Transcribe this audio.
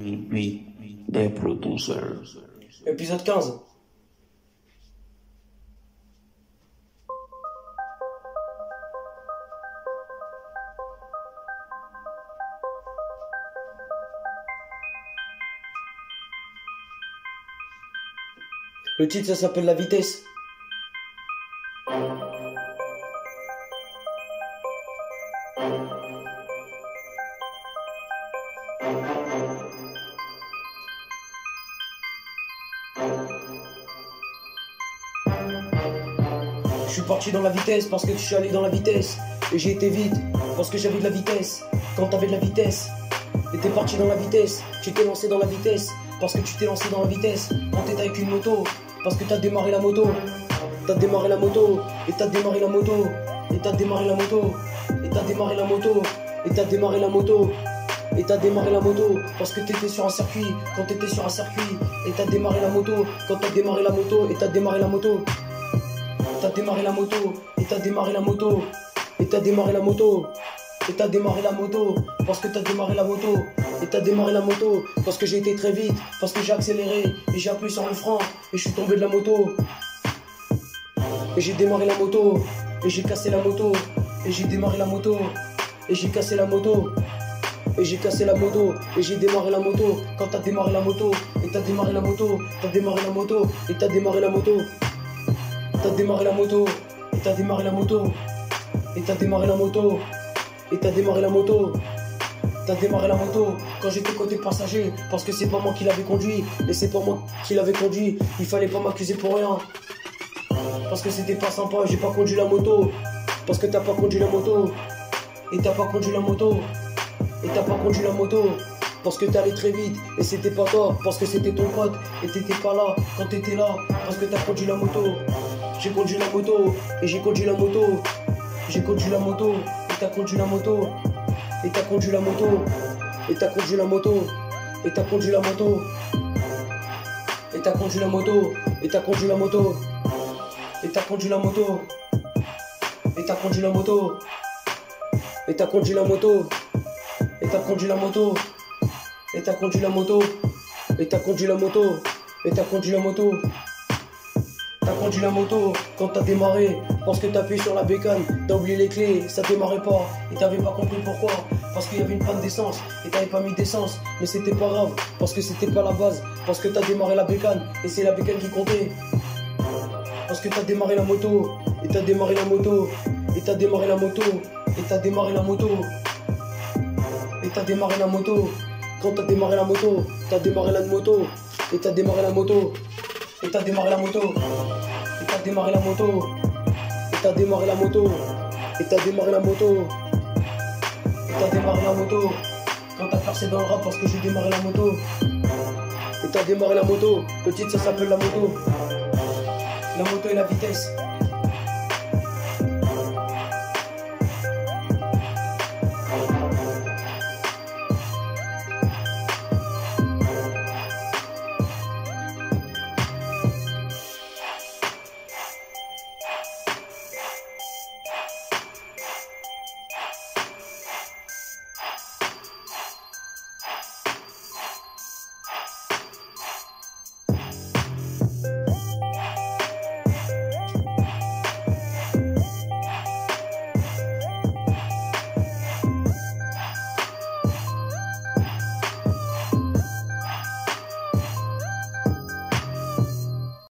Oui, des producers. Épisode 15. Le titre, ça s'appelle La Vitesse. Je suis parti dans la vitesse parce que je suis allé dans la vitesse. Et j'ai été vite parce que j'avais de la vitesse. Quand t'avais de la vitesse, et t'es parti dans la vitesse. Tu t'es lancé dans la vitesse parce que tu t'es lancé dans la vitesse. Quand t'étais avec une moto, parce que t'as démarré la moto. T'as démarré la moto, et t'as démarré la moto. Et t'as démarré la moto, et t'as démarré la moto. Et t'as démarré la moto. Et t'as démarré la moto parce que t'étais sur un circuit. Quand t'étais sur un circuit, et t'as démarré la moto. Quand t'as démarré la moto, et t'as démarré la moto. T'as démarré la moto, et t'as démarré la moto. Et t'as démarré la moto. Et t'as démarré la moto parce que t'as démarré la moto. Et t'as démarré la moto parce que j'ai été très vite. Parce que j'ai accéléré et j'ai appuyé sur le frein. Et je suis tombé de la moto. Et j'ai démarré la moto. Et j'ai cassé la moto. Et j'ai démarré la moto. Et j'ai cassé la moto. Et j'ai cassé la moto, et j'ai démarré la moto. Quand t'as démarré la moto, et t'as démarré la moto, t'as démarré la moto, et t'as démarré la moto. T'as démarré la moto, et t'as démarré la moto. Et t'as démarré la moto, et t'as démarré la moto. T'as démarré la moto quand j'étais côté passager. Parce que c'est pas moi qui l'avais conduit, et c'est pas moi qui l'avais conduit. Il fallait pas m'accuser pour rien. Parce que c'était pas sympa, j'ai pas conduit la moto. Parce que t'as pas conduit la moto. Et t'as pas conduit la moto. Et t'as pas conduit la moto parce que t'es allé très vite. Et c'était pas toi parce que c'était ton pote. Et t'étais pas là quand t'étais là parce que t'as conduit la moto. J'ai conduit la moto et j'ai conduit la moto. J'ai conduit la moto et t'as conduit la moto. Et t'as conduit la moto. Et t'as conduit la moto. Et t'as conduit la moto. Et t'as conduit la moto. Et t'as conduit la moto. Et t'as conduit la moto. Et t'as conduit la moto. Et t'as conduit la moto. Et t'as conduit la moto. Et t'as conduit la moto. Et t'as conduit la moto. Et t'as conduit la moto. T'as conduit la moto quand t'as démarré. Parce que t'as appuyé sur la bécane. T'as oublié les clés, ça démarrait pas. Et t'avais pas compris pourquoi. Parce qu'il y avait une panne d'essence. Et t'avais pas mis d'essence. Mais c'était pas grave. Parce que c'était pas la base. Parce que t'as démarré la bécane. Et c'est la bécane qui comptait. Parce que t'as démarré la moto. Et t'as démarré la moto. Et t'as démarré la moto. Et t'as démarré la moto. Et t'as démarré la moto. Quand t'as démarré la moto, t'as démarré la moto. Et t'as démarré la moto. Et t'as démarré la moto. Et t'as démarré la moto. Et t'as démarré la moto. Et t'as démarré la moto. Et t'as démarré la moto. Quand t'as percé dans le rap parce que j'ai démarré la moto. Et t'as démarré la moto. Le titre ça s'appelle la moto. La moto et la vitesse.